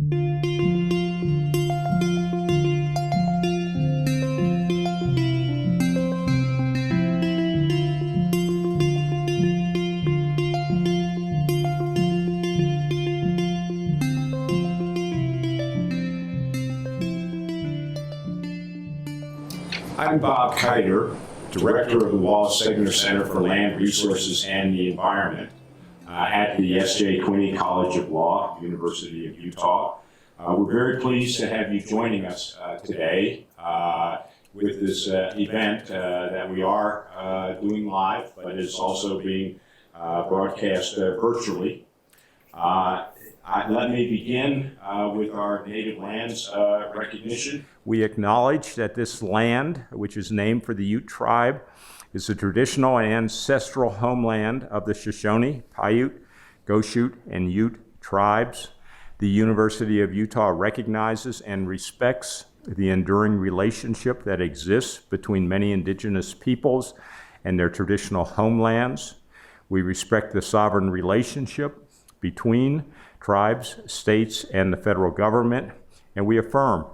I'm Bob Adler, Director of the Wallace Stegner Center for Land Resources and the Environment at the S.J. Quinney College of Law, University of Utah. We're very pleased to have you joining us today with this event that we are doing live, but it's also being broadcast virtually. Let me begin with our native lands recognition. We acknowledge that this land, which is named for the Ute tribe, is the traditional and ancestral homeland of the Shoshone, Paiute, Goshute, and Ute tribes. The University of Utah recognizes and respects the enduring relationship that exists between many indigenous peoples and their traditional homelands. We respect the sovereign relationship between tribes, states, and the federal government, and we affirm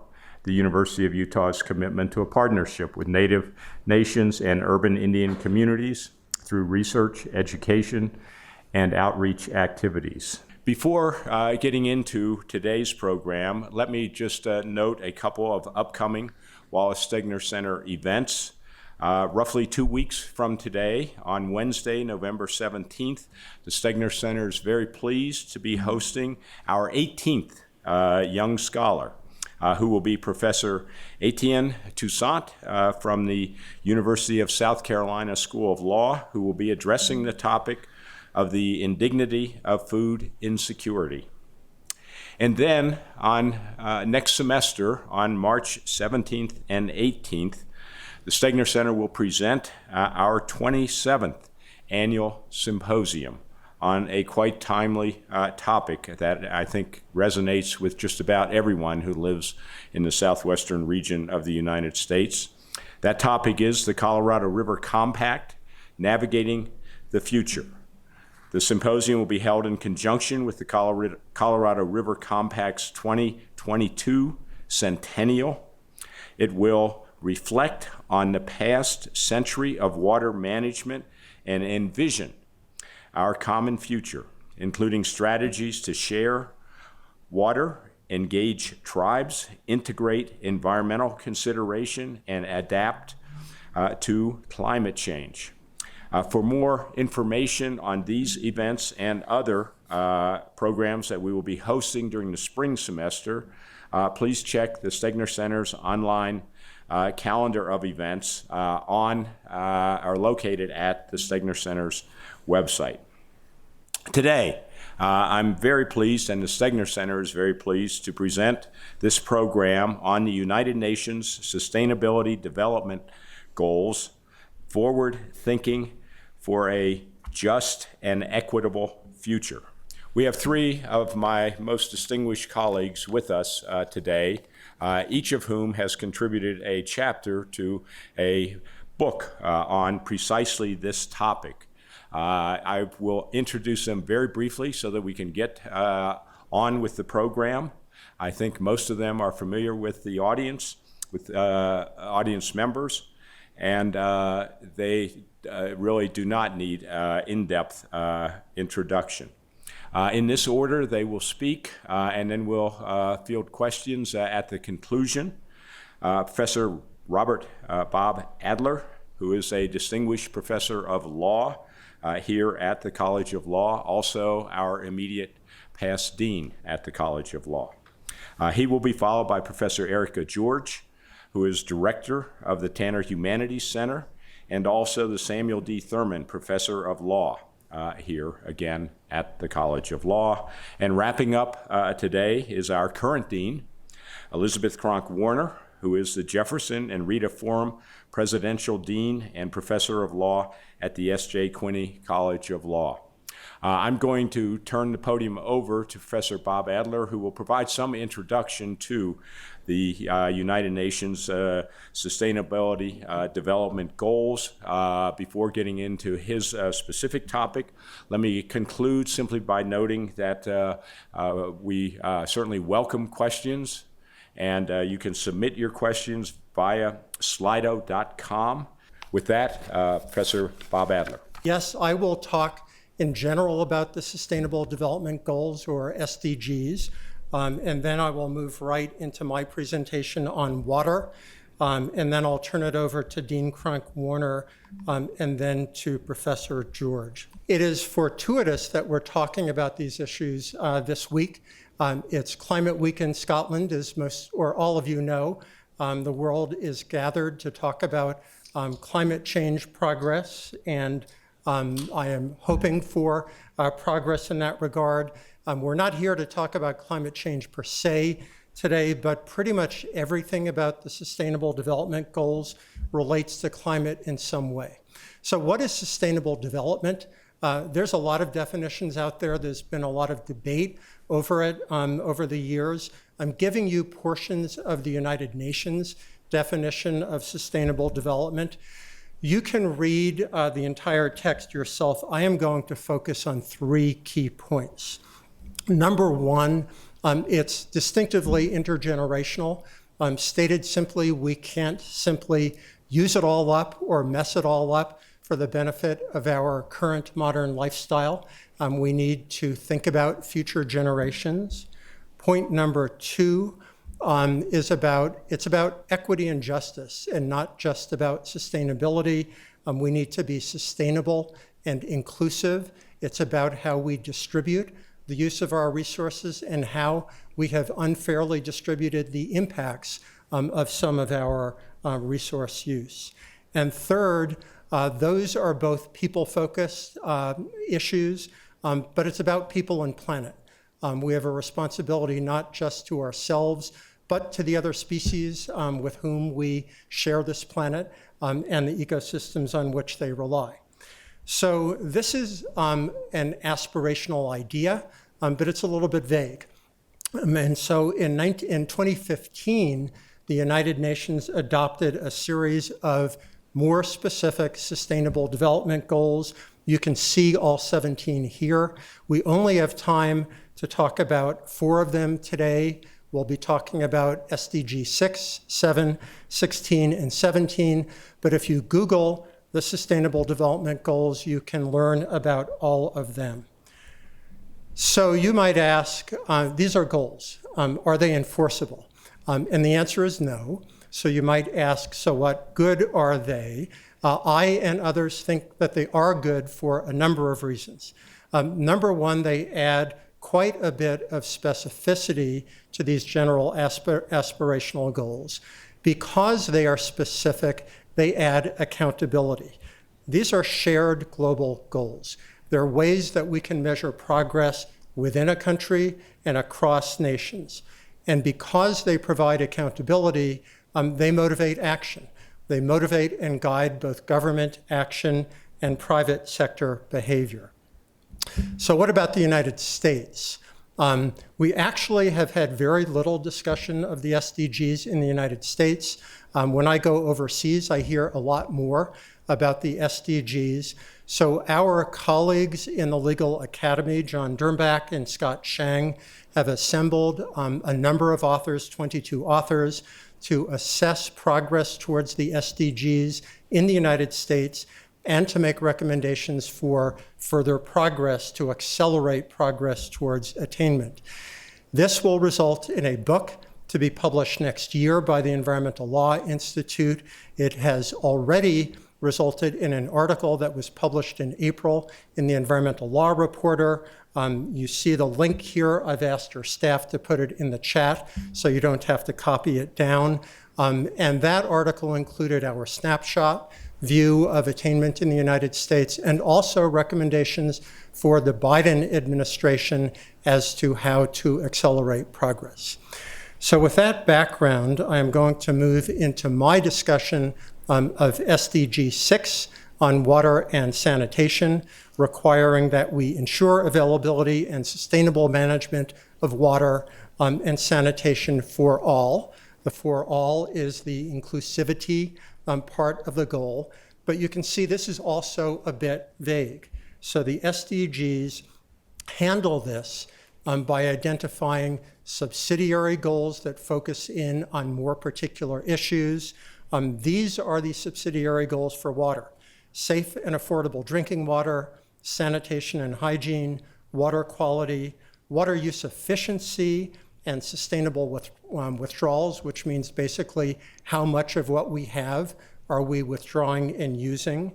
the University of Utah's commitment to a partnership with Native nations and urban Indian communities through research, education, and outreach activities. Before getting into today's program, let me just note a couple of upcoming Wallace Stegner Center events. Roughly 2 weeks from today, on Wednesday, November 17th, the Stegner Center is very pleased to be hosting our 18th young scholar, who will be Professor Etienne Toussaint from the University of South Carolina School of Law, who will be addressing the topic of the indignity of food insecurity. And then on next semester, on March 17th and 18th, the Stegner Center will present our 27th annual symposium on a quite timely topic that I think resonates with just about everyone who lives in the southwestern region of the United States. That topic is the Colorado River Compact, Navigating the Future. The symposium will be held in conjunction with the Colorado River Compact's 2022 centennial. It will reflect on the past century of water management and envision our common future, including strategies to share water, engage tribes, integrate environmental consideration, and adapt to climate change. For more information on these events and other programs that we will be hosting during the spring semester, please check the Stegner Center's online calendar of events are located at the Stegner Center's website. Today, I'm very pleased, and the Stegner Center is very pleased, to present this program on the United Nations Sustainability Development Goals, Forward Thinking for a Just and Equitable Future. We have three of my most distinguished colleagues with us today, each of whom has contributed a chapter to a book on precisely this topic. I will introduce them very briefly so that we can get on with the program. I think most of them are familiar with the audience, with audience members, and they really do not need in-depth introduction. In this order, they will speak, and then we'll field questions at the conclusion. Professor Robert Bob Adler, who is a distinguished professor of law here at the College of Law, also our immediate past dean at the College of Law. He will be followed by Professor Erika George, who is director of the Tanner Humanities Center, and also the Samuel D. Thurman Professor of Law here again at the College of Law. And wrapping up today is our current dean, Elizabeth Cronk Warner, who is the Jefferson and Rita Forum Presidential Dean and Professor of Law at the S.J. Quinney College of Law. I'm going to turn the podium over to Professor Bob Adler, who will provide some introduction to the United Nations Sustainability Development Goals before getting into his specific topic. Let me conclude simply by noting that we certainly welcome questions, and you can submit your questions via slido.com. With that, Professor Bob Adler. Yes, I will talk in general about the Sustainable Development Goals, or SDGs, and then I will move right into my presentation on water, and then I'll turn it over to Dean Cronk-Warner, and then to Professor George. It is fortuitous that we're talking about these issues this week. It's Climate Week in Scotland, as most or all of you know. The world is gathered to talk about climate change progress, and I am hoping for progress in that regard. We're not here to talk about climate change per se today, but pretty much everything about the Sustainable Development Goals relates to climate in some way. So what is sustainable development? There's a lot of definitions out there. There's been a lot of debate over it over the years. I'm giving you portions of the United Nations definition of sustainable development. You can read the entire text yourself. I am going to focus on 3 key points. Number 1, it's distinctively intergenerational. Stated simply, we can't simply use it all up or mess it all up for the benefit of our current modern lifestyle. We need to think about future generations. Point number 2 it's about equity and justice, and not just about sustainability. We need to be sustainable and inclusive. It's about how we distribute the use of our resources and how we have unfairly distributed the impacts of some of our resource use. And third, those are both people-focused issues, but it's about people and planet. We have a responsibility not just to ourselves, but to the other species with whom we share this planet and the ecosystems on which they rely. So this is an aspirational idea, but it's a little bit vague. And so in 2015, the United Nations adopted a series of more specific sustainable development goals. You can see all 17 here. We only have time to talk about 4 of them today. We'll be talking about SDG 6, 7, 16, and 17. But if you Google the Sustainable Development Goals, you can learn about all of them. So you might ask, these are goals. Are they enforceable? And the answer is no. So you might ask, so what good are they? I and others think that they are good for a number of reasons. Number 1, they add quite a bit of specificity to these general aspirational goals. Because they are specific, they add accountability. These are shared global goals. They're ways that we can measure progress within a country and across nations. And because they provide accountability, they motivate action. They motivate and guide both government action and private sector behavior. So what about the United States? We actually have had very little discussion of the SDGs in the United States. When I go overseas, I hear a lot more about the SDGs. So our colleagues in the Legal Academy, John Dirnbach and Scott Shang, have assembled a number of authors, 22 authors, to assess progress towards the SDGs in the United States and to make recommendations for further progress to accelerate progress towards attainment. This will result in a book to be published next year by the Environmental Law Institute. It has already resulted in an article that was published in April in the Environmental Law Reporter. You see the link here. I've asked our staff to put it in the chat so you don't have to copy it down. And that article included our snapshot view of attainment in the United States and also recommendations for the Biden administration as to how to accelerate progress. So with that background, I am going to move into my discussion of SDG 6, on water and sanitation, requiring that we ensure availability and sustainable management of water and sanitation for all. The for all is the inclusivity part of the goal, but you can see this is also a bit vague. So the SDGs handle this by identifying subsidiary goals that focus in on more particular issues. These are the subsidiary goals for water: safe and affordable drinking water, sanitation and hygiene, water quality, water use efficiency, and sustainable withdrawals, which means basically how much of what we have are we withdrawing and using.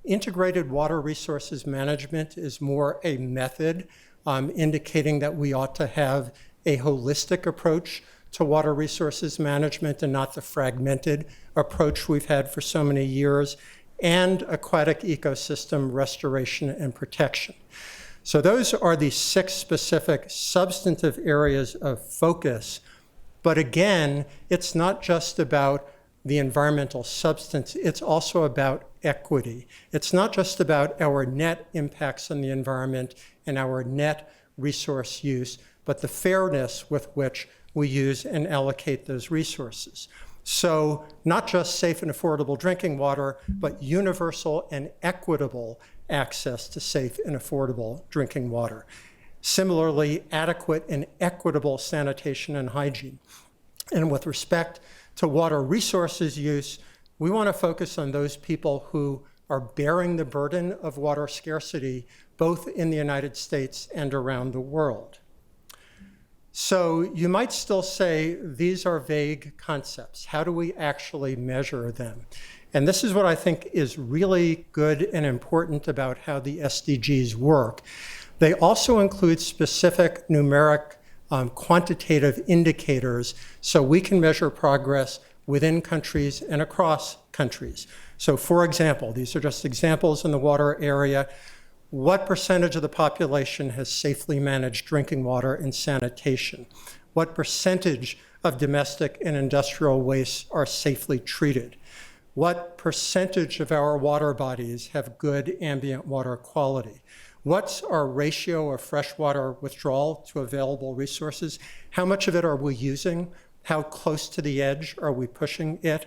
Integrated water resources management is more a method indicating that we ought to have a holistic approach to water resources management and not the fragmented approach we've had for so many years, and aquatic ecosystem restoration and protection. So those are the 6 specific substantive areas of focus. But again, it's not just about the environmental substance, it's also about equity. It's not just about our net impacts on the environment and our net resource use, but the fairness with which we use and allocate those resources. So not just safe and affordable drinking water, but universal and equitable access to safe and affordable drinking water. Similarly, adequate and equitable sanitation and hygiene. And with respect to water resources use, we want to focus on those people who are bearing the burden of water scarcity, both in the United States and around the world. So you might still say these are vague concepts. How do we actually measure them? And this is what I think is really good and important about how the SDGs work. They also include specific numeric quantitative indicators so we can measure progress within countries and across countries. So for example, these are just examples in the water area. What percentage of the population has safely managed drinking water and sanitation? What percentage of domestic and industrial wastes are safely treated? What percentage of our water bodies have good ambient water quality? What's our ratio of freshwater withdrawal to available resources? How much of it are we using? How close to the edge are we pushing it?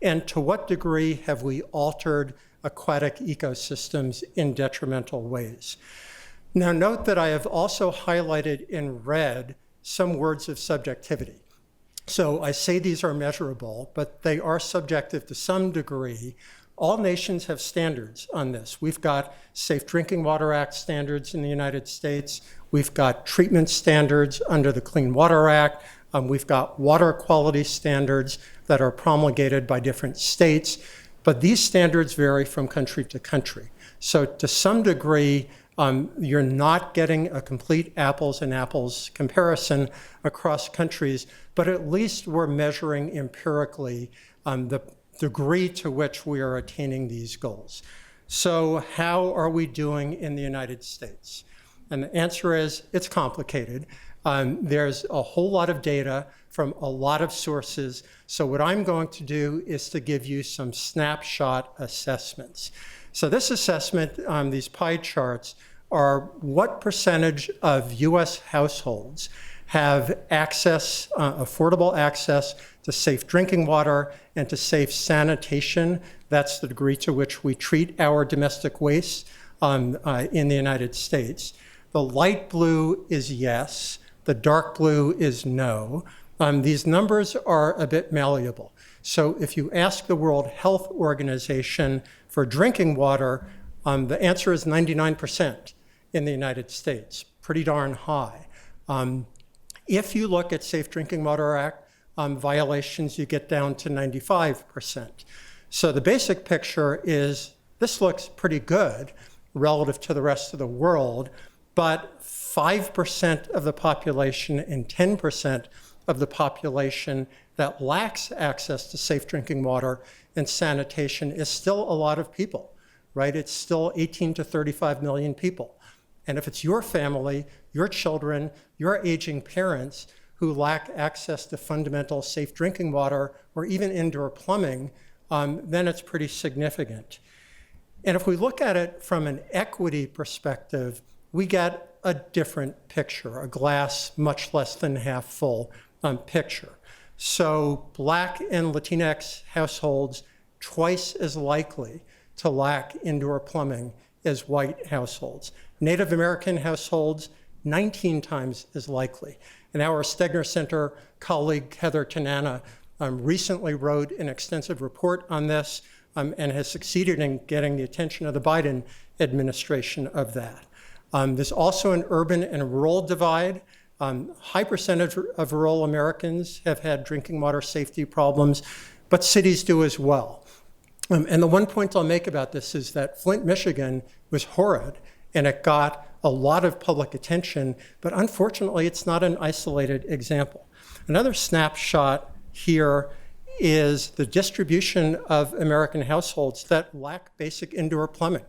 And to what degree have we altered aquatic ecosystems in detrimental ways? Now note that I have also highlighted in red some words of subjectivity. So I say these are measurable, but they are subjective to some degree. All nations have standards on this. We've got Safe Drinking Water Act standards in the United States. We've got treatment standards under the Clean Water Act. We've got water quality standards that are promulgated by different states. But these standards vary from country to country. So to some degree, you're not getting a complete apples and apples comparison across countries, but at least we're measuring empirically the degree to which we are attaining these goals. So how are we doing in the United States? And the answer is, it's complicated. There's a whole lot of data from a lot of sources. So what I'm going to do is to give you some snapshot assessments. So this assessment, these pie charts, are what percentage of US households have access, affordable access to safe drinking water and to safe sanitation. That's the degree to which we treat our domestic waste in the United States. The light blue is yes, the dark blue is no. These numbers are a bit malleable. So if you ask the World Health Organization for drinking water, the answer is 99% in the United States, pretty darn high. If you look at Safe Drinking Water Act violations, you get down to 95%. So the basic picture is this looks pretty good relative to the rest of the world, but 5% of the population and 10% of the population that lacks access to safe drinking water and sanitation is still a lot of people, right? It's still 18 to 35 million people. And if it's your family, your children, your aging parents who lack access to fundamental safe drinking water or even indoor plumbing, then it's pretty significant. And if we look at it from an equity perspective, we get a different picture, a glass much less than half full picture. So Black and Latinx households twice as likely to lack indoor plumbing as white households. Native American households, 19 times as likely. And our Stegner Center colleague, Heather Tanana, recently wrote an extensive report on this and has succeeded in getting the attention of the Biden administration of that. There's also an urban and rural divide. High percentage of rural Americans have had drinking water safety problems, but cities do as well. And the one point I'll make about this is that Flint, Michigan was horrid, and it got a lot of public attention, but unfortunately, it's not an isolated example. Another snapshot here is the distribution of American households that lack basic indoor plumbing.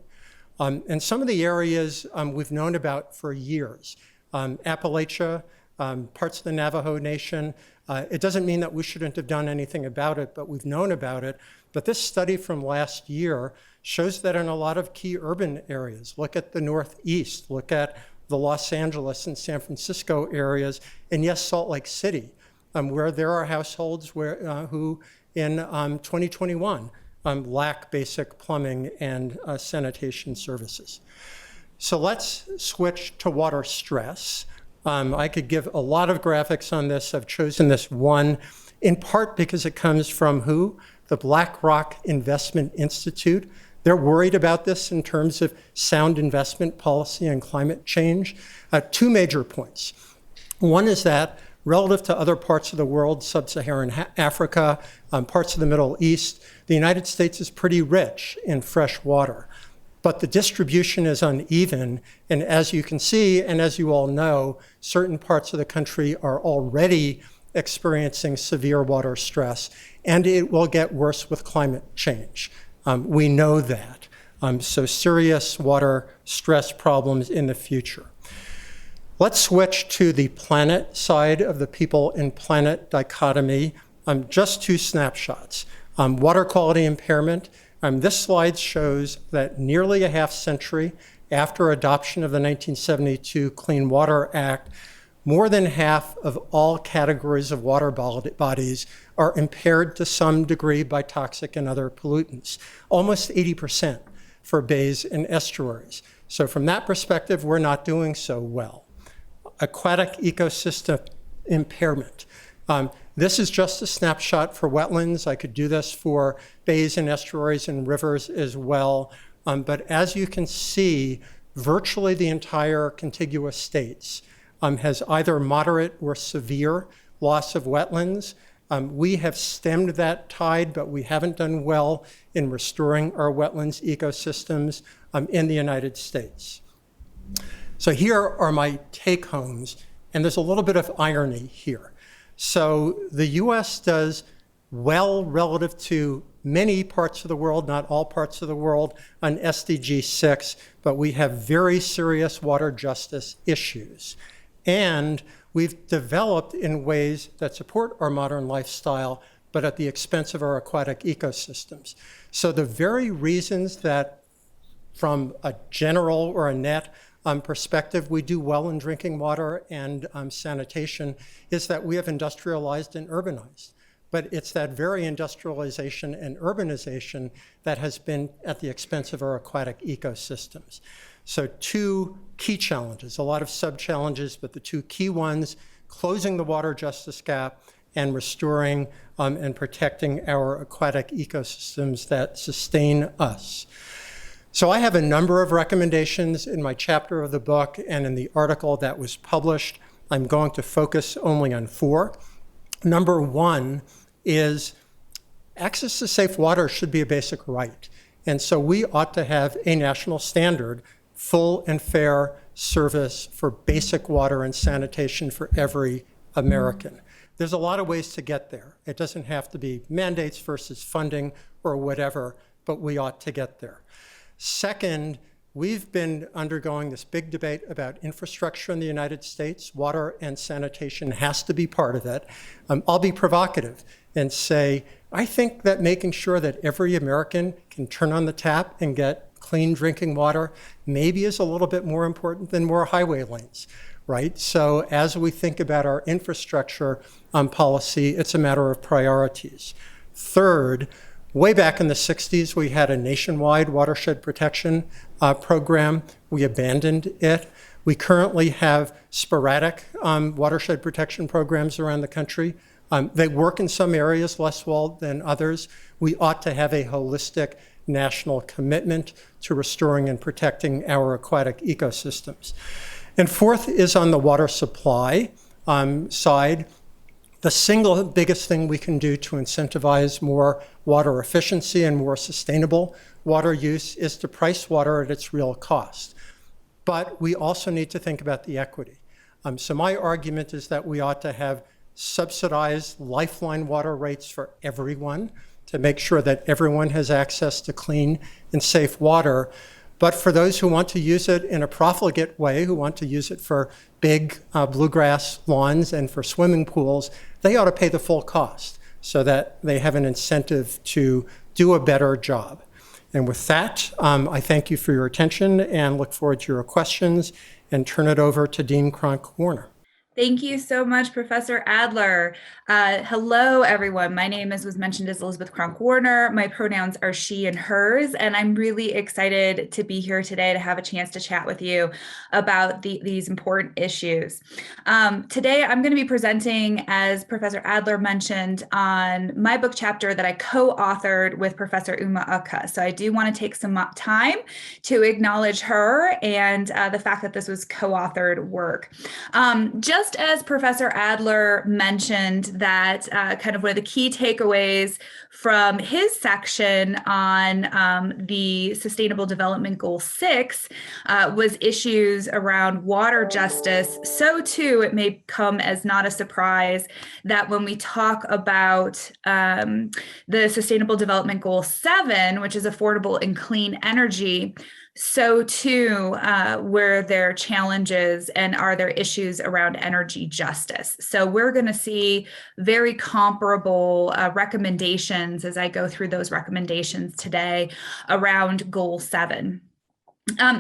And some of the areas we've known about for years. Appalachia, parts of the Navajo Nation. It doesn't mean that we shouldn't have done anything about it, but we've known about it. But this study from last year shows that in a lot of key urban areas, look at the Northeast, look at the Los Angeles and San Francisco areas, and yes, Salt Lake City, where there are households who in 2021 lack basic plumbing and sanitation services. So let's switch to water stress. I could give a lot of graphics on this. I've chosen this one in part because it comes from who? The BlackRock Investment Institute. They're worried about this in terms of sound investment policy and climate change. Two major points. One is that relative to other parts of the world, sub-Saharan Africa, parts of the Middle East, the United States is pretty rich in fresh water. But the distribution is uneven, and as you can see, and as you all know, certain parts of the country are already experiencing severe water stress, and it will get worse with climate change. We know that. So serious water stress problems in the future. Let's switch to the planet side of the people and planet dichotomy. Just two snapshots. Water quality impairment. This slide shows that nearly a half century after adoption of the 1972 Clean Water Act, more than half of all categories of water bodies are impaired to some degree by toxic and other pollutants, almost 80% for bays and estuaries. So from that perspective, we're not doing so well. Aquatic ecosystem impairment. This is just a snapshot for wetlands. I could do this for bays and estuaries and rivers as well. But as you can see, virtually the entire contiguous states has either moderate or severe loss of wetlands. We have stemmed that tide, but we haven't done well in restoring our wetlands ecosystems in the United States. So here are my take-homes, and there's a little bit of irony here. So the US does well relative to many parts of the world, not all parts of the world, on SDG 6, but we have very serious water justice issues. And we've developed in ways that support our modern lifestyle, but at the expense of our aquatic ecosystems. So the very reasons that from a general or a net perspective, we do well in drinking water and sanitation is that we have industrialized and urbanized. But it's that very industrialization and urbanization that has been at the expense of our aquatic ecosystems. So two key challenges, a lot of sub-challenges, but the two key ones, closing the water justice gap and restoring and protecting our aquatic ecosystems that sustain us. So I have a number of recommendations in my chapter of the book and in the article that was published. I'm going to focus only on four. Number one is access to safe water should be a basic right. And so we ought to have a national standard, full and fair service for basic water and sanitation for every American. There's a lot of ways to get there. It doesn't have to be mandates versus funding or whatever, but we ought to get there. Second, we've been undergoing this big debate about infrastructure in the United States. Water and sanitation has to be part of it. I'll be provocative and say, I think that making sure that every American can turn on the tap and get clean drinking water maybe is a little bit more important than more highway lanes, right? So as we think about our infrastructure policy, it's a matter of priorities. Third, way back in the 60s, we had a nationwide watershed protection program. We abandoned it. We currently have sporadic watershed protection programs around the country. They work in some areas less well than others. We ought to have a holistic national commitment to restoring and protecting our aquatic ecosystems. And fourth is on the water supply side. The single biggest thing we can do to incentivize more water efficiency and more sustainable water use is to price water at its real cost. But we also need to think about the equity. So my argument is that we ought to have subsidized lifeline water rates for everyone to make sure that everyone has access to clean and safe water. But for those who want to use it in a profligate way, who want to use it for big bluegrass lawns and for swimming pools, they ought to pay the full cost so that they have an incentive to do a better job. And with that, I thank you for your attention and look forward to your questions and turn it over to Dean Cronk-Warner. Thank you so much, Professor Adler. Hello, everyone. My name was mentioned as Elizabeth Cronk-Warner. My pronouns are she and hers, and I'm really excited to be here today to have a chance to chat with you about these important issues. Today, I'm going to be presenting, as Professor Adler mentioned, on my book chapter that I co-authored with Professor Uma Akka. So I do want to take some time to acknowledge her and the fact that this was co-authored work. Just as Professor Adler mentioned that kind of one of the key takeaways from his section on the Sustainable Development Goal 6 was issues around water justice, so too it may come as not a surprise that when we talk about the Sustainable Development Goal 7, which is affordable and clean energy, so too, where there are challenges and are there issues around energy justice. So we're going to see very comparable recommendations as I go through those recommendations today around Goal 7.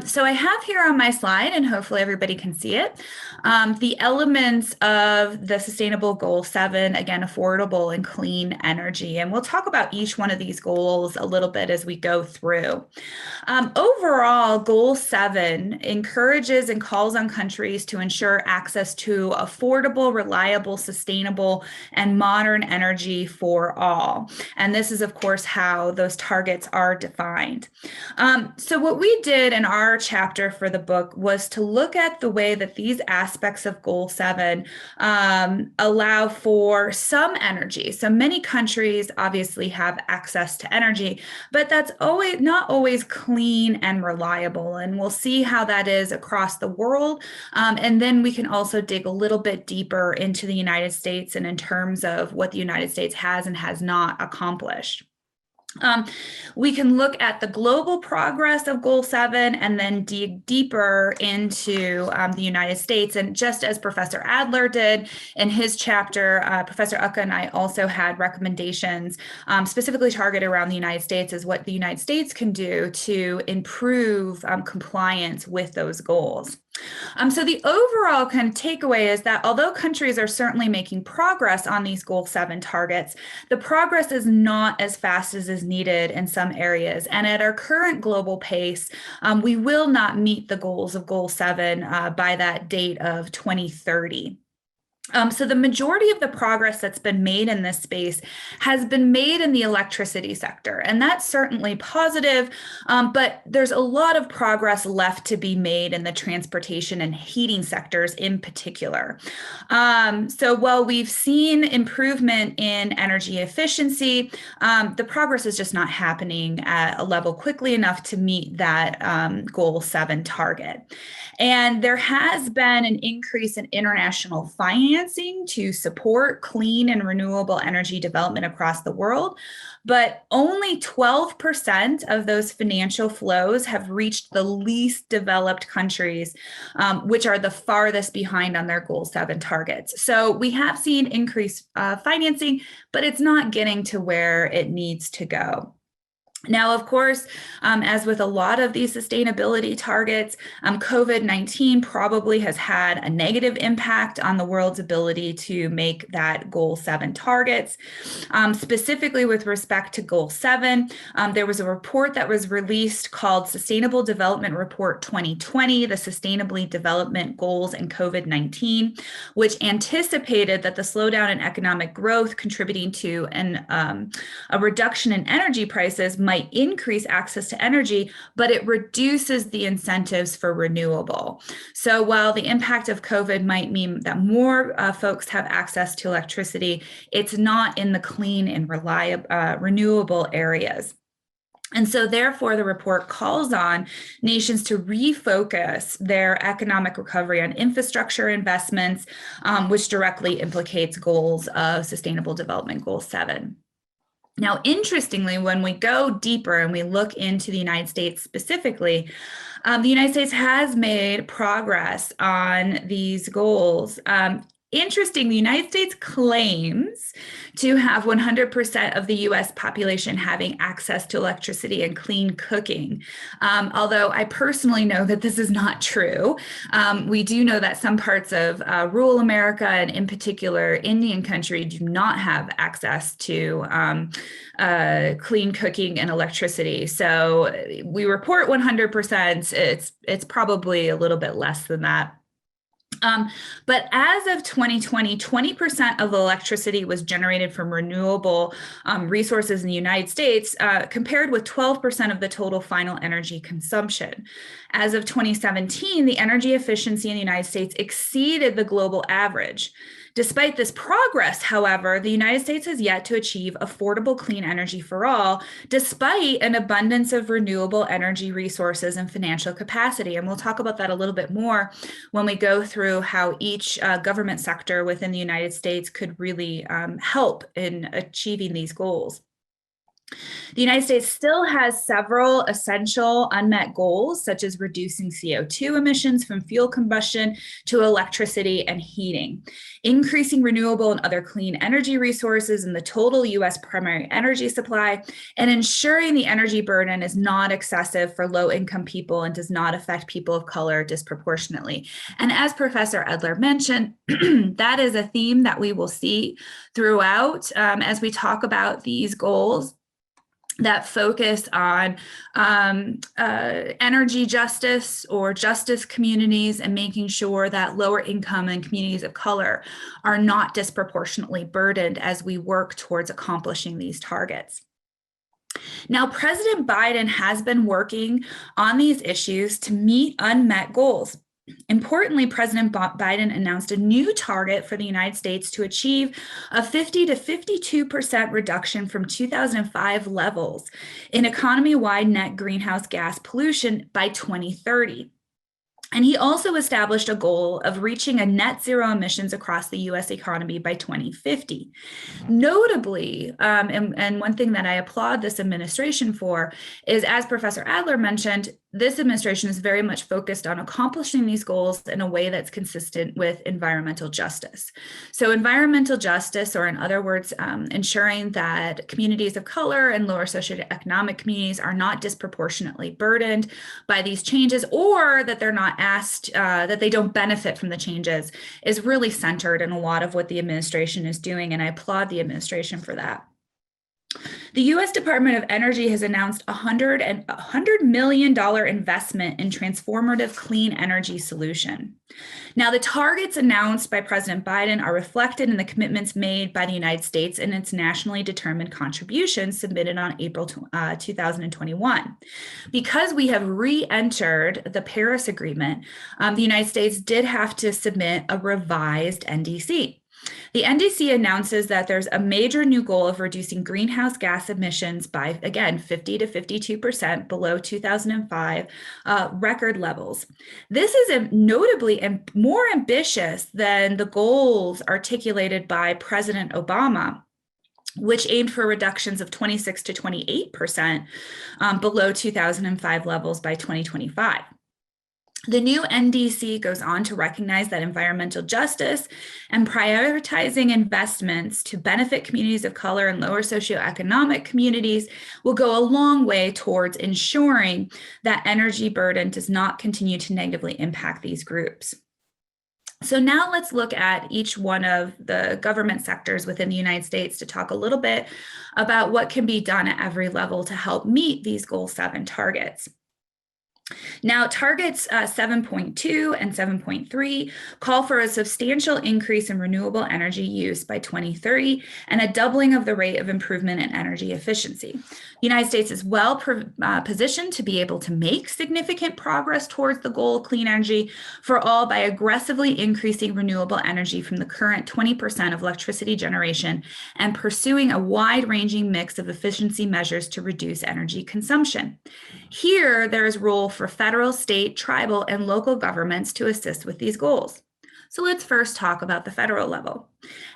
So I have here on my slide, and hopefully everybody can see it, the elements of the Sustainable Goal 7, again, affordable and clean energy. And we'll talk about each one of these goals a little bit as we go through. Overall, Goal 7 encourages and calls on countries to ensure access to affordable, reliable, sustainable, and modern energy for all. And this is, of course, how those targets are defined. So what we did in our chapter for the book was to look at the way that these aspects of Goal 7 allow for some energy. So many countries obviously have access to energy, but that's not always clean and reliable. And we'll see how that is across the world. And then we can also dig a little bit deeper into the United States and in terms of what the United States has and has not accomplished. We can look at the global progress of Goal 7 and then dig deeper into the United States. And just as Professor Adler did in his chapter, Professor Akka and I also had recommendations specifically targeted around the United States as what the United States can do to improve compliance with those goals. So the overall kind of takeaway is that although countries are certainly making progress on these Goal 7 targets, the progress is not as fast as is needed in some areas. And at our current global pace, we will not meet the goals of Goal 7 by that date of 2030. So the majority of the progress that's been made in this space has been made in the electricity sector, and that's certainly positive, but there's a lot of progress left to be made in the transportation and heating sectors in particular. So while we've seen improvement in energy efficiency, the progress is just not happening at a level quickly enough to meet that Goal 7 target. And there has been an increase in international financing to support clean and renewable energy development across the world, but only 12% of those financial flows have reached the least developed countries, which are the farthest behind on their Goal 7 targets. So we have seen increased financing, but it's not getting to where it needs to go. Now, of course, as with a lot of these sustainability targets, COVID-19 probably has had a negative impact on the world's ability to make that Goal 7 targets. Specifically with respect to Goal 7, there was a report that was released called Sustainable Development Report 2020, the Sustainably Development Goals and COVID-19, which anticipated that the slowdown in economic growth contributing to a reduction in energy prices might increase access to energy, but it reduces the incentives for renewable. So while the impact of COVID might mean that more folks have access to electricity, it's not in the clean and reliable, renewable areas. And so therefore, the report calls on nations to refocus their economic recovery on infrastructure investments, which directly implicates goals of Sustainable Development Goal 7. Now, interestingly, when we go deeper and we look into the United States specifically, the United States has made progress on these goals. Interesting, the United States claims to have 100% of the US population having access to electricity and clean cooking. Although I personally know that this is not true. We do know that some parts of rural America, and in particular Indian country, do not have access to clean cooking and electricity. So we report 100%, it's probably a little bit less than that. But as of 2020, 20% of electricity was generated from renewable resources in the United States, compared with 12% of the total final energy consumption. As of 2017, the energy efficiency in the United States exceeded the global average. Despite this progress, however, the United States has yet to achieve affordable clean energy for all, despite an abundance of renewable energy resources and financial capacity. And we'll talk about that a little bit more when we go through how each government sector within the United States could really help in achieving these goals. The United States still has several essential unmet goals, such as reducing CO2 emissions from fuel combustion to electricity and heating, increasing renewable and other clean energy resources in the total U.S. primary energy supply, and ensuring the energy burden is not excessive for low-income people and does not affect people of color disproportionately. And as Professor Adler mentioned, that is a theme that we will see throughout as we talk about these goals that focus on energy justice or justice communities, and making sure that lower income and communities of color are not disproportionately burdened as we work towards accomplishing these targets. Now, President Biden has been working on these issues to meet unmet goals. Importantly, President Biden announced a new target for the United States to achieve a 50 to 52% reduction from 2005 levels in economy-wide net greenhouse gas pollution by 2030. And he also established a goal of reaching a net zero emissions across the US economy by 2050. Notably, and one thing that I applaud this administration for is, as Professor Adler mentioned, this administration is very much focused on accomplishing these goals in a way that's consistent with environmental justice. So environmental justice, or in other words, ensuring that communities of color and lower socioeconomic communities are not disproportionately burdened by these changes, or that they're not asked, that they don't benefit from the changes, is really centered in a lot of what the administration is doing, and I applaud the administration for that. The U.S. Department of Energy has announced a $100 million investment in transformative clean energy solution. Now, the targets announced by President Biden are reflected in the commitments made by the United States in its nationally determined contributions submitted on April 2021. Because we have re-entered the Paris Agreement, the United States did have to submit a revised NDC. The NDC announces that there's a major new goal of reducing greenhouse gas emissions by, again, 50 to 52% below 2005 record levels. This is notably more ambitious than the goals articulated by President Obama, which aimed for reductions of 26 to 28% below 2005 levels by 2025. The new NDC goes on to recognize that environmental justice and prioritizing investments to benefit communities of color and lower socioeconomic communities will go a long way towards ensuring that energy burden does not continue to negatively impact these groups. So now let's look at each one of the government sectors within the United States to talk a little bit about what can be done at every level to help meet these Goal 7 targets. Now, targets 7.2 and 7.3 call for a substantial increase in renewable energy use by 2030 and a doubling of the rate of improvement in energy efficiency. The United States is well positioned to be able to make significant progress towards the goal of clean energy for all by aggressively increasing renewable energy from the current 20% of electricity generation and pursuing a wide-ranging mix of efficiency measures to reduce energy consumption. Here, there is role for federal, state, tribal, and local governments to assist with these goals. So let's first talk about the federal level.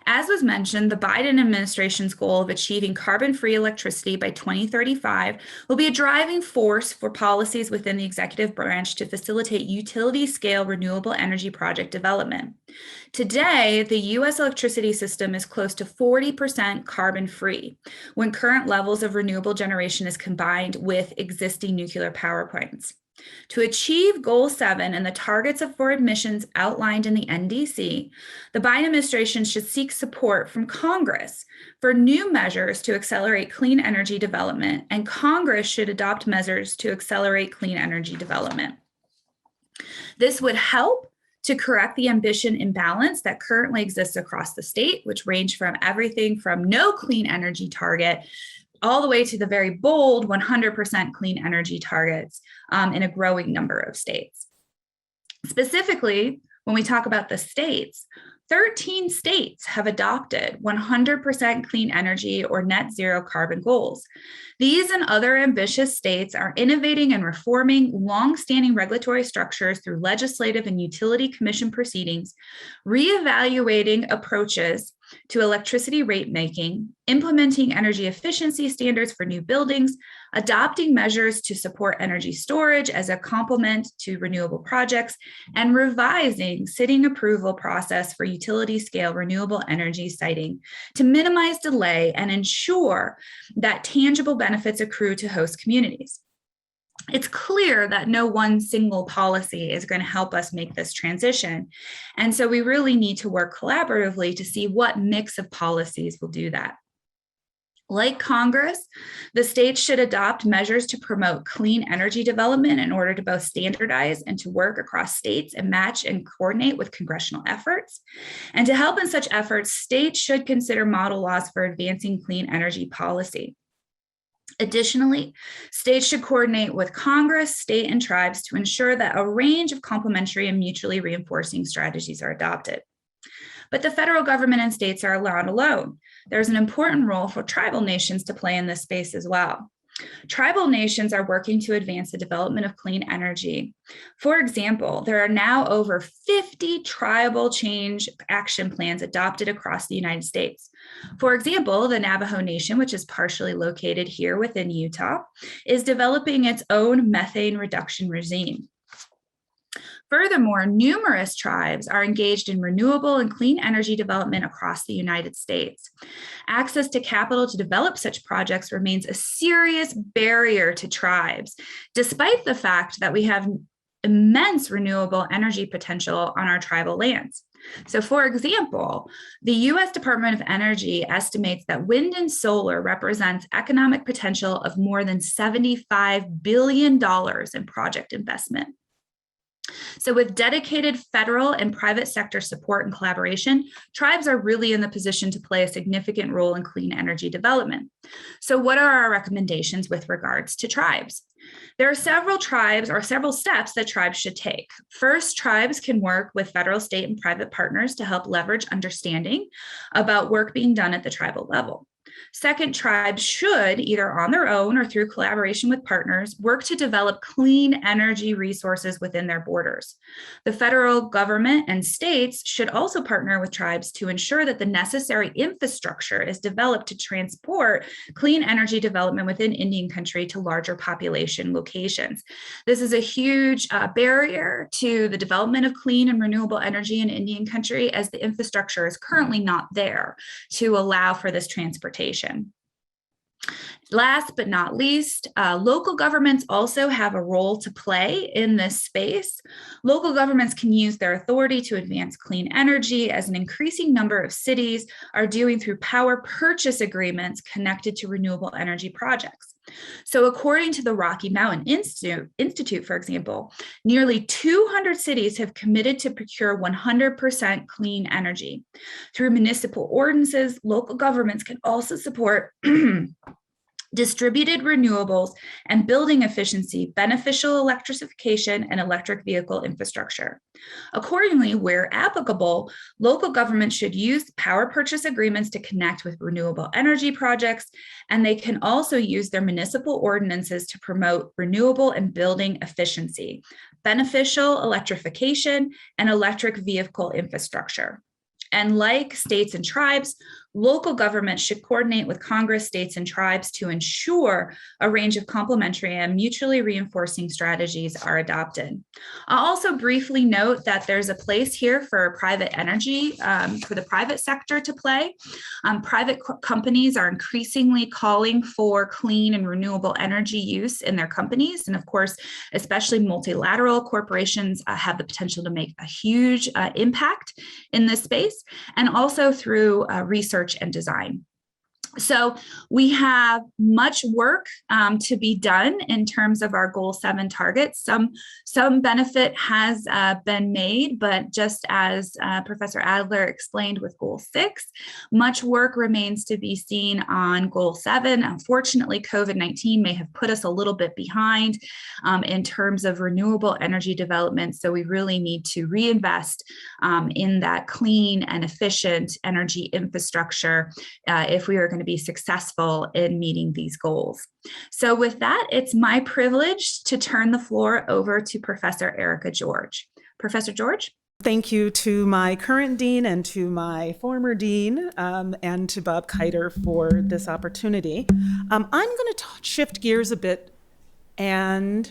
As was mentioned, the Biden administration's goal of achieving carbon-free electricity by 2035 will be a driving force for policies within the executive branch to facilitate utility-scale renewable energy project development. Today, the U.S. electricity system is close to 40% carbon-free when current levels of renewable generation is combined with existing nuclear power plants. To achieve Goal 7 and the targets for emissions outlined in the NDC, the Biden administration should seek support from Congress for new measures to accelerate clean energy development, and Congress should adopt measures to accelerate clean energy development. This would help to correct the ambition imbalance that currently exists across the state, which range from everything from no clean energy target all the way to the very bold 100% clean energy targets in a growing number of states. Specifically, when we talk about the states, 13 states have adopted 100% clean energy or net zero carbon goals. These and other ambitious states are innovating and reforming long-standing regulatory structures through legislative and utility commission proceedings, reevaluating approaches to electricity rate making, implementing energy efficiency standards for new buildings, adopting measures to support energy storage as a complement to renewable projects, and revising sitting approval process for utility scale renewable energy siting to minimize delay and ensure that tangible benefits accrue to host communities. It's clear that no one single policy is going to help us make this transition. And so we really need to work collaboratively to see what mix of policies will do that. Like Congress, the states should adopt measures to promote clean energy development in order to both standardize and to work across states and match and coordinate with congressional efforts. And to help in such efforts, states should consider model laws for advancing clean energy policy. Additionally, states should coordinate with Congress, state, and tribes to ensure that a range of complementary and mutually reinforcing strategies are adopted. But the federal government and states are not alone. There's an important role for tribal nations to play in this space as well. Tribal nations are working to advance the development of clean energy. For example, there are now over 50 tribal change action plans adopted across the United States. For example, the Navajo Nation, which is partially located here within Utah, is developing its own methane reduction regime. Furthermore, numerous tribes are engaged in renewable and clean energy development across the United States. Access to capital to develop such projects remains a serious barrier to tribes, despite the fact that we have immense renewable energy potential on our tribal lands. So for example, the U.S. Department of Energy estimates that wind and solar represents economic potential of more than $75 billion in project investment. So with dedicated federal and private sector support and collaboration, tribes are really in the position to play a significant role in clean energy development. So what are our recommendations with regards to tribes? There are several steps that tribes should take. First, tribes can work with federal, state, and private partners to help leverage understanding about work being done at the tribal level. Second, tribes should, either on their own or through collaboration with partners, work to develop clean energy resources within their borders. The federal government and states should also partner with tribes to ensure that the necessary infrastructure is developed to transport clean energy development within Indian country to larger population locations. This is a huge barrier to the development of clean and renewable energy in Indian country, as the infrastructure is currently not there to allow for this transportation. Last but not least, local governments also have a role to play in this space. Local governments can use their authority to advance clean energy, as an increasing number of cities are doing through power purchase agreements connected to renewable energy projects. So according to the Rocky Mountain Institute, for example, nearly 200 cities have committed to procure 100% clean energy. Through municipal ordinances, local governments can also support distributed renewables and building efficiency, beneficial electrification, and electric vehicle infrastructure. Accordingly, where applicable, local governments should use power purchase agreements to connect with renewable energy projects, and they can also use their municipal ordinances to promote renewable and building efficiency, beneficial electrification, and electric vehicle infrastructure. And like states and tribes, local governments should coordinate with Congress, states, and tribes to ensure a range of complementary and mutually reinforcing strategies are adopted. I'll also briefly note that there's a place here for private energy, for the private sector to play. Private companies are increasingly calling for clean and renewable energy use in their companies. And of course, especially multilateral corporations have the potential to make a huge impact in this space, and also through research and design. So we have much work to be done in terms of our Goal 7 targets. Some benefit has been made, but just as Professor Adler explained with Goal 6, much work remains to be seen on Goal 7. Unfortunately, COVID-19 may have put us a little bit behind in terms of renewable energy development. So we really need to reinvest in that clean and efficient energy infrastructure if we are going to be successful in meeting these goals. So with that, it's my privilege to turn the floor over to Professor Erika George. Professor George? Thank you to my current dean and to my former dean and to Bob Kiter for this opportunity. I'm going to shift gears a bit and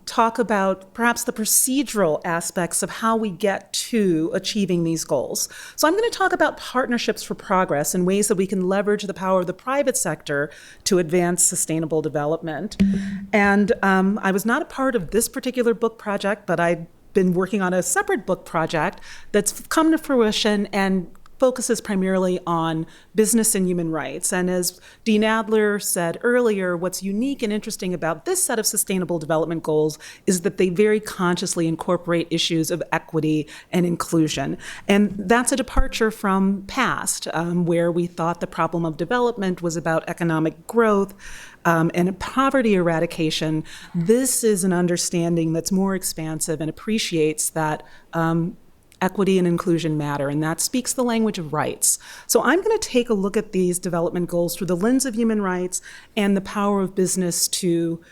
talk about perhaps the procedural aspects of how we get to achieving these goals. So I'm going to talk about partnerships for progress and ways that we can leverage the power of the private sector to advance sustainable development. And I was not a part of this particular book project, but I've been working on a separate book project that's come to fruition and focuses primarily on business and human rights. And as Dean Adler said earlier, what's unique and interesting about this set of sustainable development goals is that they very consciously incorporate issues of equity and inclusion. And that's a departure from past, where we thought the problem of development was about economic growth and poverty eradication. This is an understanding that's more expansive and appreciates that equity and inclusion matter, and that speaks the language of rights. So I'm going to take a look at these development goals through the lens of human rights and the power of business to,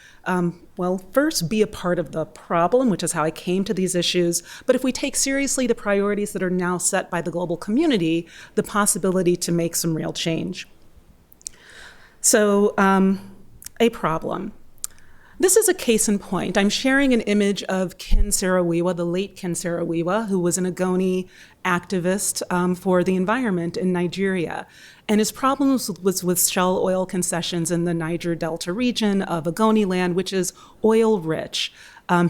first be a part of the problem, which is how I came to these issues. But if we take seriously the priorities that are now set by the global community, the possibility to make some real change. So a problem. This is a case in point. I'm sharing an image of Ken Saro-Wiwa, the late Ken Saro-Wiwa, who was an Ogoni activist for the environment in Nigeria. And his problem was with shell oil concessions in the Niger Delta region of Ogoni land, which is oil rich.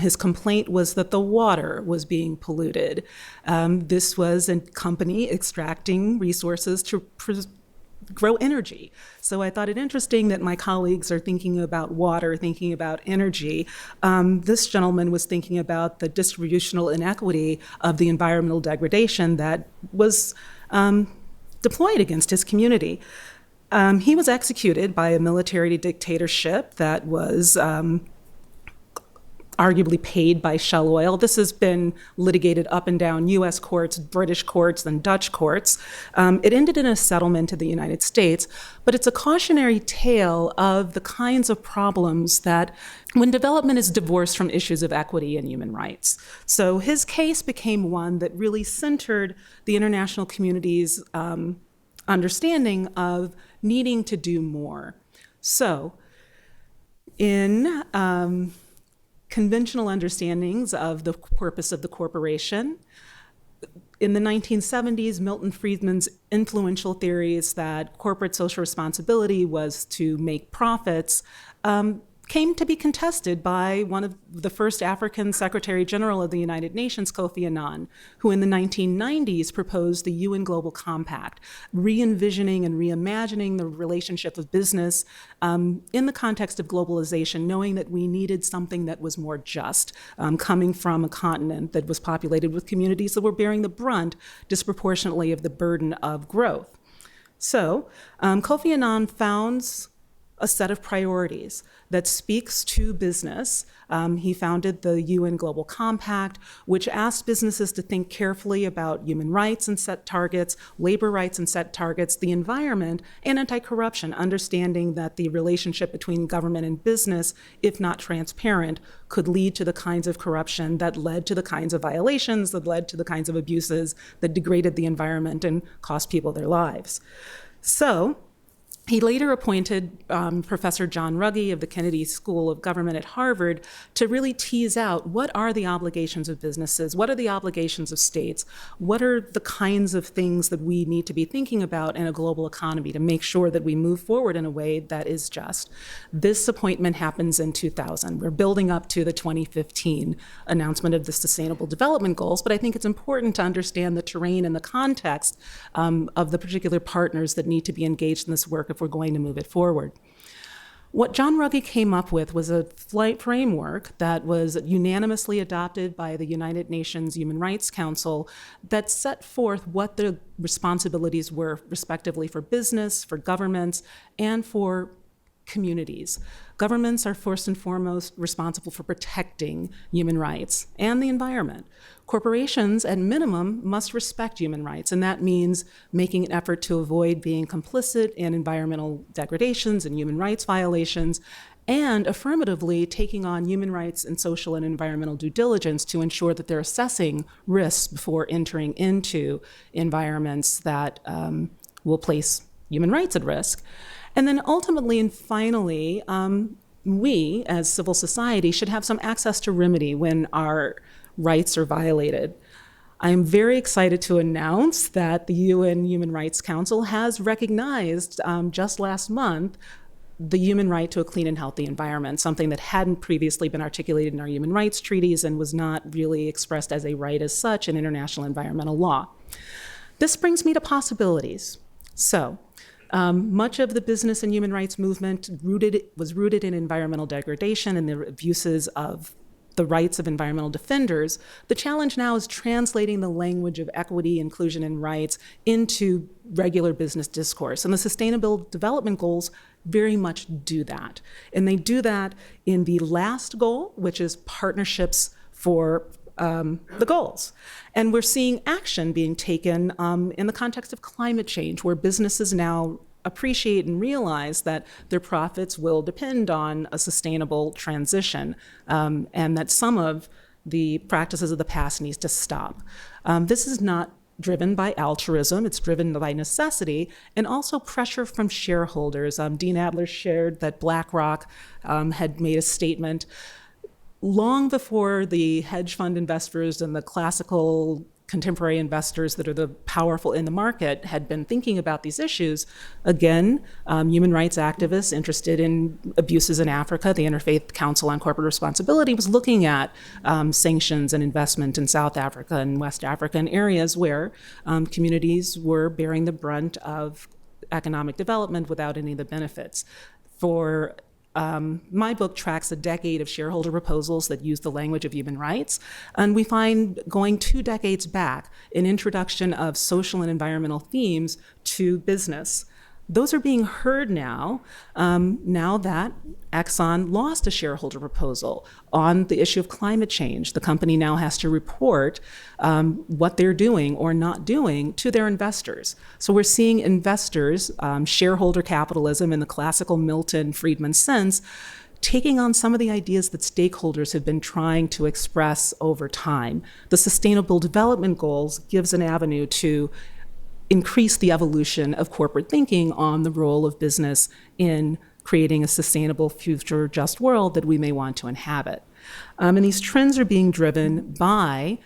His complaint was that the water was being polluted. This was a company extracting resources to grow energy. So I thought it interesting that my colleagues are thinking about water, thinking about energy. This gentleman was thinking about the distributional inequity of the environmental degradation that was deployed against his community. He was executed by a military dictatorship that was arguably paid by Shell Oil. This has been litigated up and down U.S. courts, British courts, and Dutch courts. It ended in a settlement in the United States, but it's a cautionary tale of the kinds of problems that when development is divorced from issues of equity and human rights. So his case became one that really centered the international community's understanding of needing to do more. So in conventional understandings of the purpose of the corporation, in the 1970s, Milton Friedman's influential theories that corporate social responsibility was to make profits came to be contested by one of the first African Secretary General of the United Nations, Kofi Annan, who in the 1990s proposed the UN Global Compact, re-envisioning and reimagining the relationship of business in the context of globalization, knowing that we needed something that was more just, coming from a continent that was populated with communities that were bearing the brunt disproportionately of the burden of growth. So Kofi Annan founds a set of priorities that speaks to business. He founded the UN Global Compact, which asked businesses to think carefully about human rights and set targets, labor rights and set targets, the environment, and anti-corruption, understanding that the relationship between government and business, if not transparent, could lead to the kinds of corruption that led to the kinds of violations, that led to the kinds of abuses that degraded the environment and cost people their lives. So, he later appointed Professor John Ruggie of the Kennedy School of Government at Harvard to really tease out what are the obligations of businesses, what are the obligations of states, what are the kinds of things that we need to be thinking about in a global economy to make sure that we move forward in a way that is just. This appointment happens in 2000. We're building up to the 2015 announcement of the Sustainable Development Goals, but I think it's important to understand the terrain and the context of the particular partners that need to be engaged in this work if we're going to move it forward. What John Ruggie came up with was a framework that was unanimously adopted by the United Nations Human Rights Council that set forth what the responsibilities were, respectively, for business, for governments, and for communities. Governments are first and foremost responsible for protecting human rights and the environment. Corporations, at minimum, must respect human rights, and that means making an effort to avoid being complicit in environmental degradations and human rights violations, and affirmatively taking on human rights and social and environmental due diligence to ensure that they're assessing risks before entering into environments that will place human rights at risk. And then ultimately and finally, we as civil society should have some access to remedy when our rights are violated. I am very excited to announce that the UN Human Rights Council has recognized just last month the human right to a clean and healthy environment, something that hadn't previously been articulated in our human rights treaties and was not really expressed as a right as such in international environmental law. This brings me to possibilities. So, much of the business and human rights movement was rooted in environmental degradation and the abuses of the rights of environmental defenders. The challenge now is translating the language of equity, inclusion, and rights into regular business discourse. And the Sustainable Development Goals very much do that. And they do that in the last goal, which is partnerships for the goals. And we're seeing action being taken in the context of climate change, where businesses now appreciate and realize that their profits will depend on a sustainable transition, and that some of the practices of the past needs to stop. This is not driven by altruism, it's driven by necessity, and also pressure from shareholders. Dean Adler shared that BlackRock had made a statement long before the hedge fund investors and the classical contemporary investors that are the powerful in the market had been thinking about these issues. Again, human rights activists interested in abuses in Africa, the Interfaith Council on Corporate Responsibility was looking at sanctions and investment in South Africa and West Africa and areas where communities were bearing the brunt of economic development without any of the benefits. My book tracks a decade of shareholder proposals that use the language of human rights, and we find, going 2 decades back, an introduction of social and environmental themes to business. Those are being heard now, now that Exxon lost a shareholder proposal on the issue of climate change. The company now has to report what they're doing or not doing to their investors. So we're seeing investors, shareholder capitalism in the classical Milton Friedman sense, taking on some of the ideas that stakeholders have been trying to express over time. The Sustainable Development Goals gives an avenue to increase the evolution of corporate thinking on the role of business in creating a sustainable future just world that we may want to inhabit. And these trends are being driven by,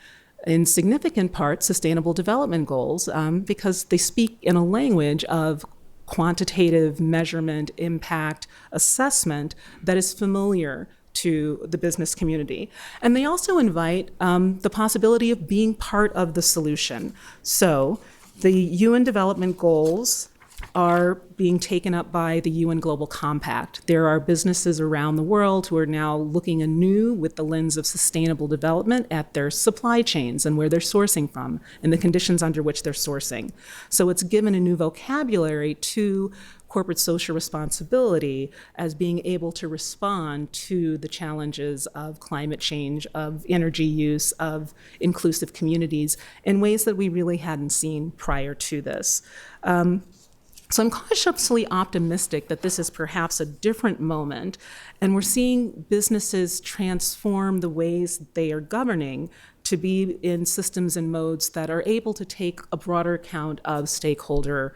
in significant part, Sustainable Development Goals because they speak in a language of quantitative measurement, impact, assessment that is familiar to the business community. And they also invite the possibility of being part of the solution. So the UN Development Goals are being taken up by the UN Global Compact. There are businesses around the world who are now looking anew with the lens of sustainable development at their supply chains and where they're sourcing from and the conditions under which they're sourcing. So it's given a new vocabulary to corporate social responsibility as being able to respond to the challenges of climate change, of energy use, of inclusive communities in ways that we really hadn't seen prior to this. So I'm cautiously optimistic that this is perhaps a different moment, and we're seeing businesses transform the ways they are governing to be in systems and modes that are able to take a broader account of stakeholder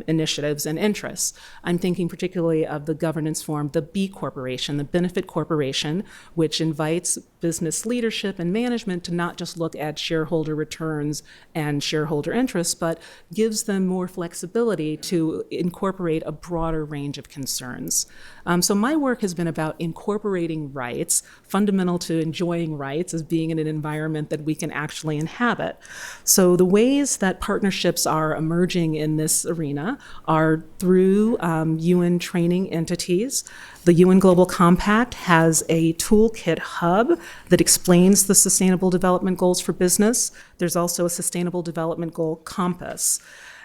initiatives and interests. I'm thinking particularly of the governance form, the B Corporation, the Benefit Corporation, which invites business leadership and management to not just look at shareholder returns and shareholder interests, but gives them more flexibility to incorporate a broader range of concerns. So my work has been about incorporating rights, fundamental to enjoying rights as being in an environment that we can actually inhabit. So the ways that partnerships are emerging in this arena are through UN training entities. The UN Global Compact has a toolkit hub that explains the Sustainable Development Goals for business. There's also a Sustainable Development Goal Compass.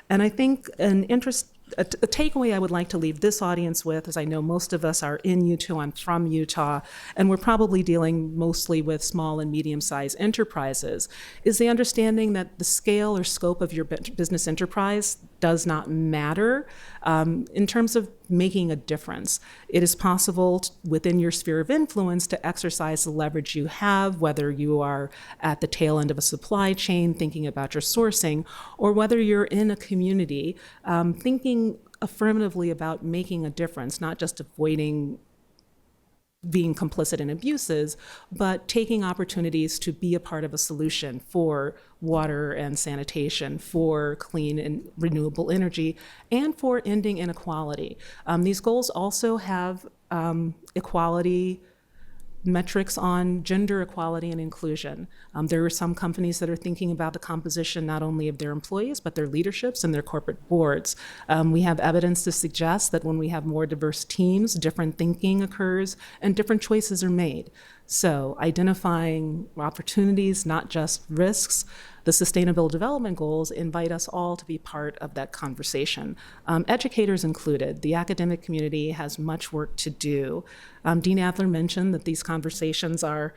And I think a takeaway I would like to leave this audience with, as I know most of us are in Utah, I'm from Utah, and we're probably dealing mostly with small and medium-sized enterprises, is the understanding that the scale or scope of your business enterprise does not matter in terms of making a difference. It is possible within your sphere of influence to exercise the leverage you have, whether you are at the tail end of a supply chain thinking about your sourcing, or whether you're in a community thinking affirmatively about making a difference, not just avoiding being complicit in abuses, but taking opportunities to be a part of a solution for water and sanitation, for clean and renewable energy, and for ending inequality. These goals also have equality metrics on gender equality and inclusion. There are some companies that are thinking about the composition not only of their employees, but their leaderships and their corporate boards. We have evidence to suggest that when we have more diverse teams, different thinking occurs and different choices are made. So identifying opportunities, not just risks. The Sustainable Development Goals invite us all to be part of that conversation, educators included. The academic community has much work to do. Dean Adler mentioned that these conversations are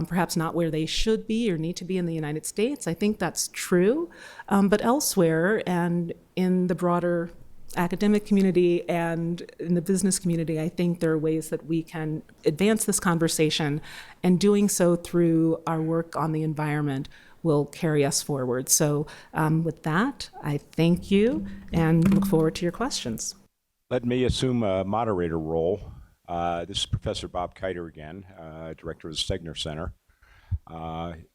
perhaps not where they should be or need to be in the United States. I think that's true, but elsewhere and in the broader academic community and in the business community, I think there are ways that we can advance this conversation, and doing so through our work on the environment will carry us forward. So with that, I thank you and look forward to your questions. Let me assume a moderator role. This is Professor Bob Kiter again, Director of the Stegner Center,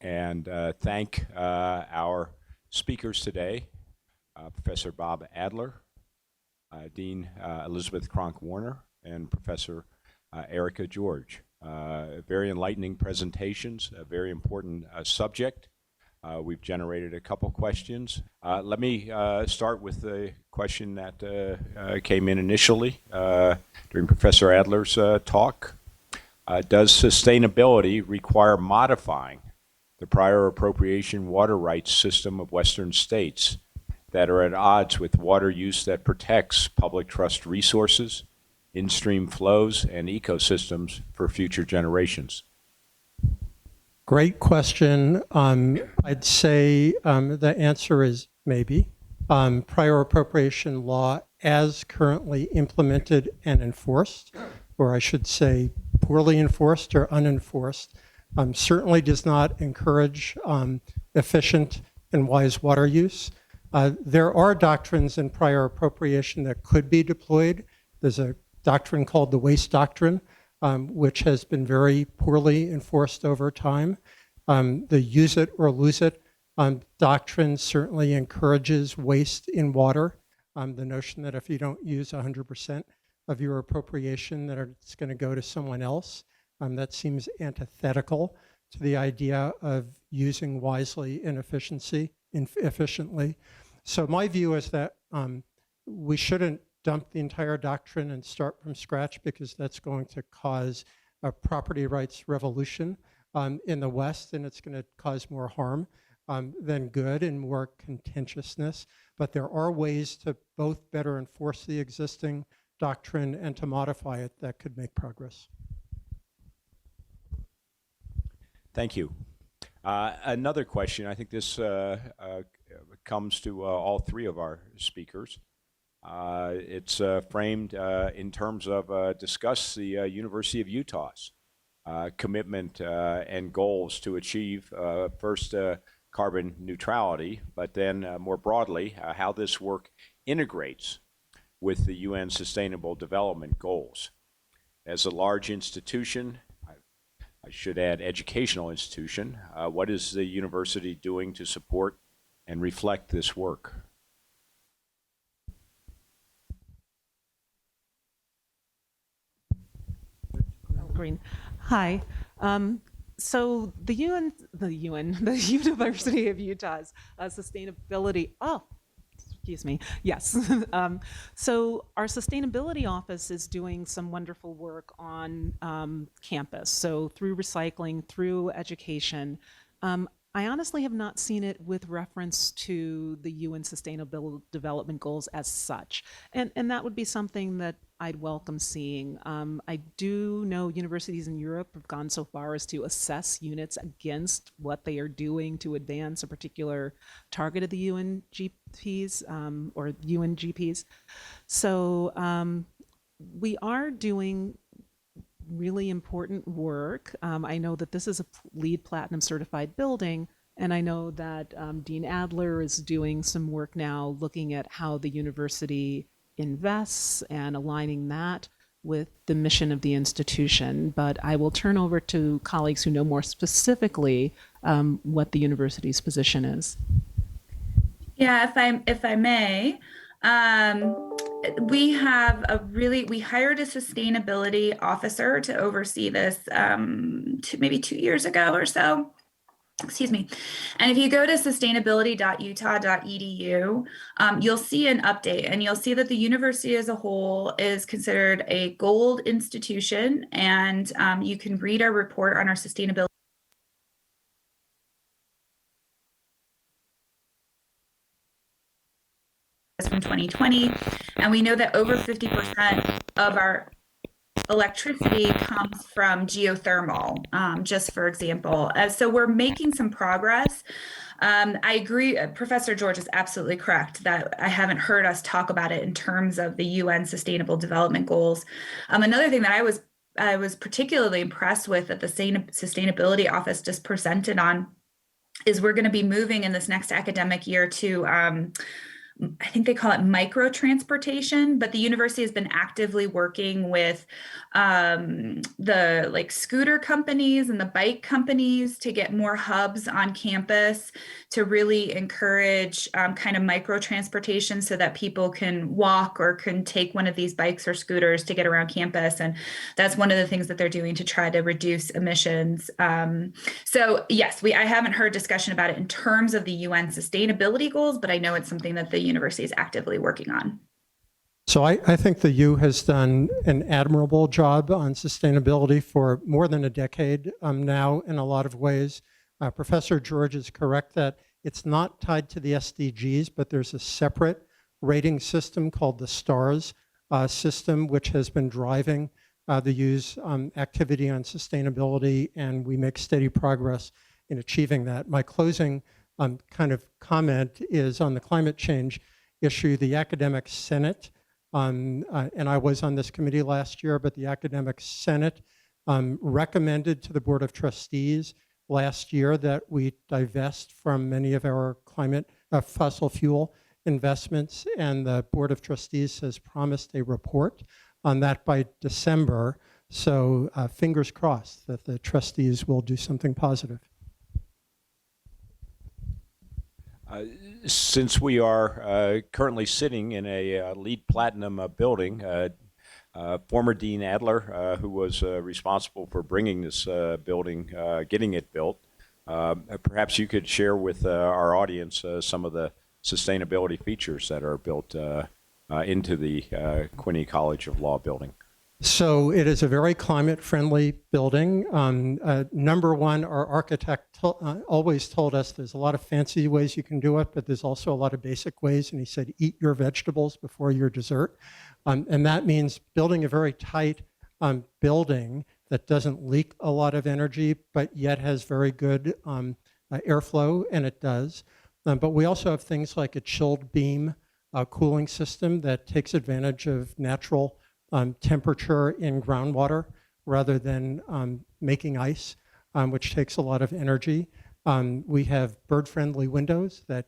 and thank our speakers today, Professor Bob Adler, Dean Elizabeth Cronk-Warner, and Professor Erika George. Very enlightening presentations, a very important subject. We've generated a couple questions. Let me start with the question that came in initially during Professor Adler's talk. Does sustainability require modifying the prior appropriation water rights system of Western states that are at odds with water use that protects public trust resources, in-stream flows, and ecosystems for future generations? Great question. I'd say the answer is maybe. Prior appropriation law as currently implemented and enforced, or I should say poorly enforced or unenforced, certainly does not encourage efficient and wise water use. There are doctrines in prior appropriation that could be deployed. There's a doctrine called the waste doctrine, which has been very poorly enforced over time. The use it or lose it doctrine certainly encourages waste in water. The notion that if you don't use 100% of your appropriation, that it's going to go to someone else, that seems antithetical to the idea of using wisely and efficiently. So my view is that we shouldn't dump the entire doctrine and start from scratch, because that's going to cause a property rights revolution in the West, and it's going to cause more harm than good and more contentiousness. But there are ways to both better enforce the existing doctrine and to modify it that could make progress. Thank you. Another question, I think this comes to all three of our speakers. It's framed in terms of discuss the University of Utah's commitment and goals to achieve first carbon neutrality, but then more broadly, how this work integrates with the UN Sustainable Development Goals. As a large institution, I should add educational institution, what is the university doing to support and reflect this work? Green. Hi. So the University of Utah's sustainability, excuse me, yes. So our sustainability office is doing some wonderful work on campus. So through recycling, through education. I honestly have not seen it with reference to the UN Sustainable Development Goals as such. And that would be something that I'd welcome seeing. I do know universities in Europe have gone so far as to assess units against what they are doing to advance a particular target of the UNGPs or UNGPs. So we are doing really important work. I know that this is a LEED Platinum certified building, and I know that Dean Adler is doing some work now looking at how the university invests and aligning that with the mission of the institution. But I will turn over to colleagues who know more specifically what the university's position is. Yeah, if I may. We hired a sustainability officer to oversee this maybe 2 years ago or so. Excuse me. And if you go to sustainability.utah.edu, you'll see an update, and you'll see that the university as a whole is considered a gold institution, and you can read our report on our sustainability from 2020, and we know that over 50% of our electricity comes from geothermal, just for example. So we're making some progress. I agree, Professor George is absolutely correct that I haven't heard us talk about it in terms of the UN Sustainable Development Goals. Another thing that I was particularly impressed with that the Sustainability Office just presented on is we're going to be moving in this next academic year to I think they call it micro transportation, but the university has been actively working with the scooter companies and the bike companies to get more hubs on campus to really encourage kind of micro transportation so that people can walk or can take one of these bikes or scooters to get around campus. And that's one of the things that they're doing to try to reduce emissions. So yes, I haven't heard discussion about it in terms of the UN sustainability goals, but I know it's something that the university is actively working on. So I think the U has done an admirable job on sustainability for more than a decade now in a lot of ways. Professor George is correct that It's not tied to the SDGs, but there's a separate rating system called the STARS system, which has been driving the use activity on sustainability, and we make steady progress in achieving that. My closing kind of comment is on the climate change issue. The Academic Senate, and I was on this committee last year, but the Academic Senate recommended to the Board of Trustees last year that we divest from many of our climate fossil fuel investments, and the Board of Trustees has promised a report on that by December. So fingers crossed that the trustees will do something positive. Since we are currently sitting in a LEED Platinum building, former Dean Adler, who was responsible for bringing this building, getting it built, perhaps you could share with our audience some of the sustainability features that are built into the Quinney College of Law building. So it is a very climate-friendly building. Number one, our architect always told us there's a lot of fancy ways you can do it, but there's also a lot of basic ways. And he said, eat your vegetables before your dessert. And that means building a very tight building that doesn't leak a lot of energy, but yet has very good airflow, and it does. But we also have things like a chilled beam cooling system that takes advantage of natural temperature in groundwater rather than making ice, which takes a lot of energy. We have bird-friendly windows that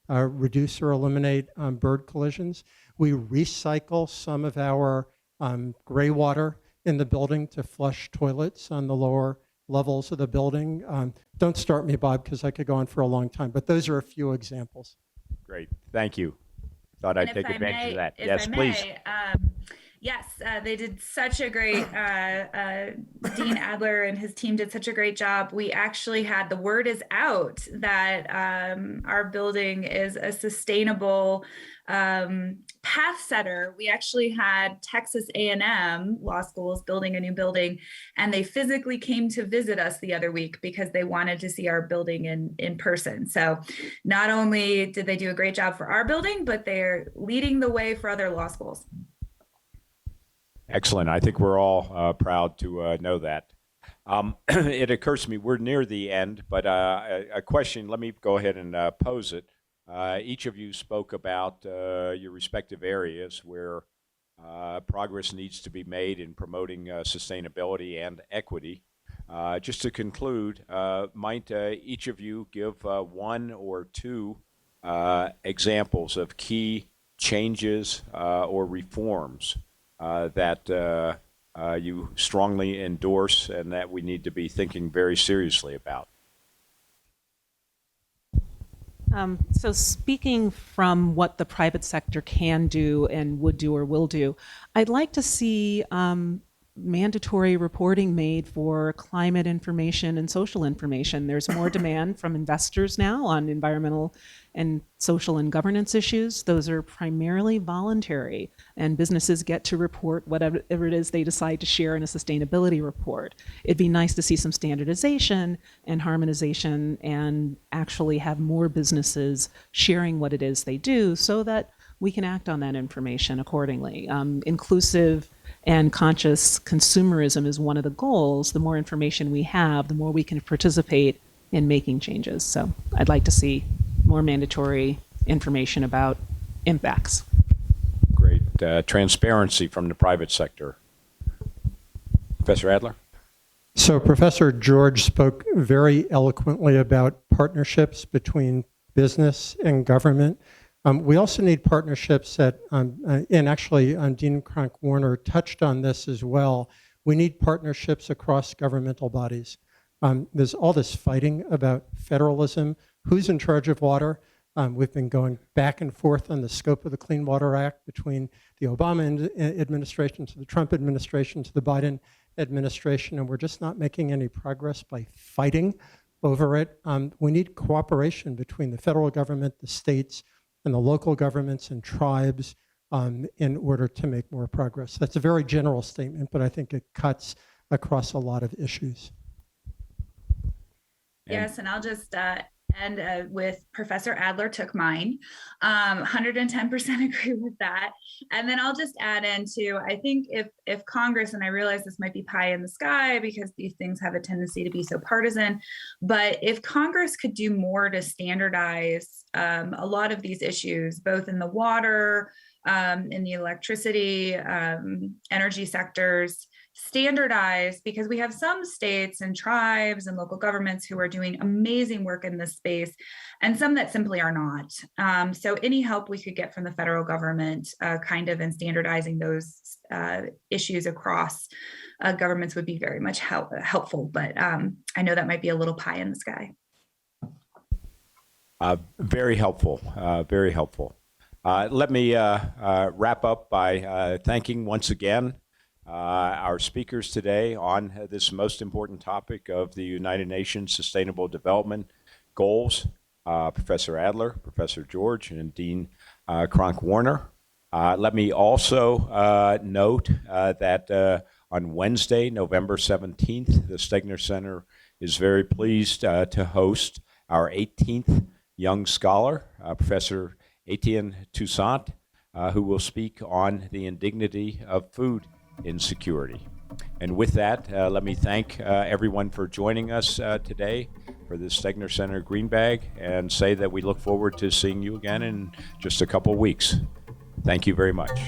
reduce or eliminate bird collisions. We recycle some of our gray water in the building to flush toilets on the lower levels of the building. Don't start me, Bob, because I could go on for a long time, but those are a few examples. Great, thank you. Thought I'd take advantage of that. Yes, please. Yes, they did such a great, Dean Adler and his team did such a great job. We actually had, the word is out that our building is a sustainable path setter. We actually had Texas A&M Law Schools building a new building, and they physically came to visit us the other week because they wanted to see our building in person. So not only did they do a great job for our building, but they're leading the way for other law schools. Excellent. I think we're all proud to know that. It occurs to me, we're near the end, but a question, let me go ahead and pose it. Each of you spoke about your respective areas where progress needs to be made in promoting sustainability and equity. Just to conclude, might each of you give one or two examples of key changes or reforms that you strongly endorse and that we need to be thinking very seriously about? So speaking from what the private sector can do and would do or will do, I'd like to see mandatory reporting made for climate information and social information. There's more demand from investors now on environmental and social and governance issues. Those are primarily voluntary, and businesses get to report whatever it is they decide to share in a sustainability report. It'd be nice to see some standardization and harmonization and actually have more businesses sharing what it is they do so that we can act on that information accordingly. Inclusive and conscious consumerism is one of the goals. The more information we have, the more we can participate in making changes. So I'd like to see more mandatory information about impacts. Great. Transparency from the private sector. Professor Adler? So Professor George spoke very eloquently about partnerships between business and government. We also need partnerships that, and actually Dean Kronk-Warner touched on this as well. We need partnerships across governmental bodies. There's all this fighting about federalism. Who's in charge of water? We've been going back and forth on the scope of the Clean Water Act between the Obama administration to the Trump administration to the Biden administration, and we're just not making any progress by fighting over it. We need cooperation between the federal government, the states, and the local governments and tribes in order to make more progress. That's a very general statement, but I think it cuts across a lot of issues. Yes, and I'll just and with Professor Adler took mine. 110% agree with that. And then I'll just add into, I think if Congress, and I realize this might be pie in the sky because these things have a tendency to be so partisan, but if Congress could do more to standardize a lot of these issues, both in the water, in the electricity, energy sectors, standardized, because we have some states and tribes and local governments who are doing amazing work in this space and some that simply are not. So any help we could get from the federal government kind of in standardizing those issues across governments would be very much helpful. But I know that might be a little pie in the sky. Very helpful, very helpful. Let me wrap up by thanking once again our speakers today on this most important topic of the United Nations Sustainable Development Goals, Professor Adler, Professor George, and Dean Cronk-Warner. Let me also note that on Wednesday, November 17th, the Stegner Center is very pleased to host our 18th young scholar, Professor Etienne Toussaint, who will speak on the indignity of food insecurity. And with that, let me thank everyone for joining us today for the Stegner Center Green Bag, and say that we look forward to seeing you again in just a couple weeks. Thank you very much.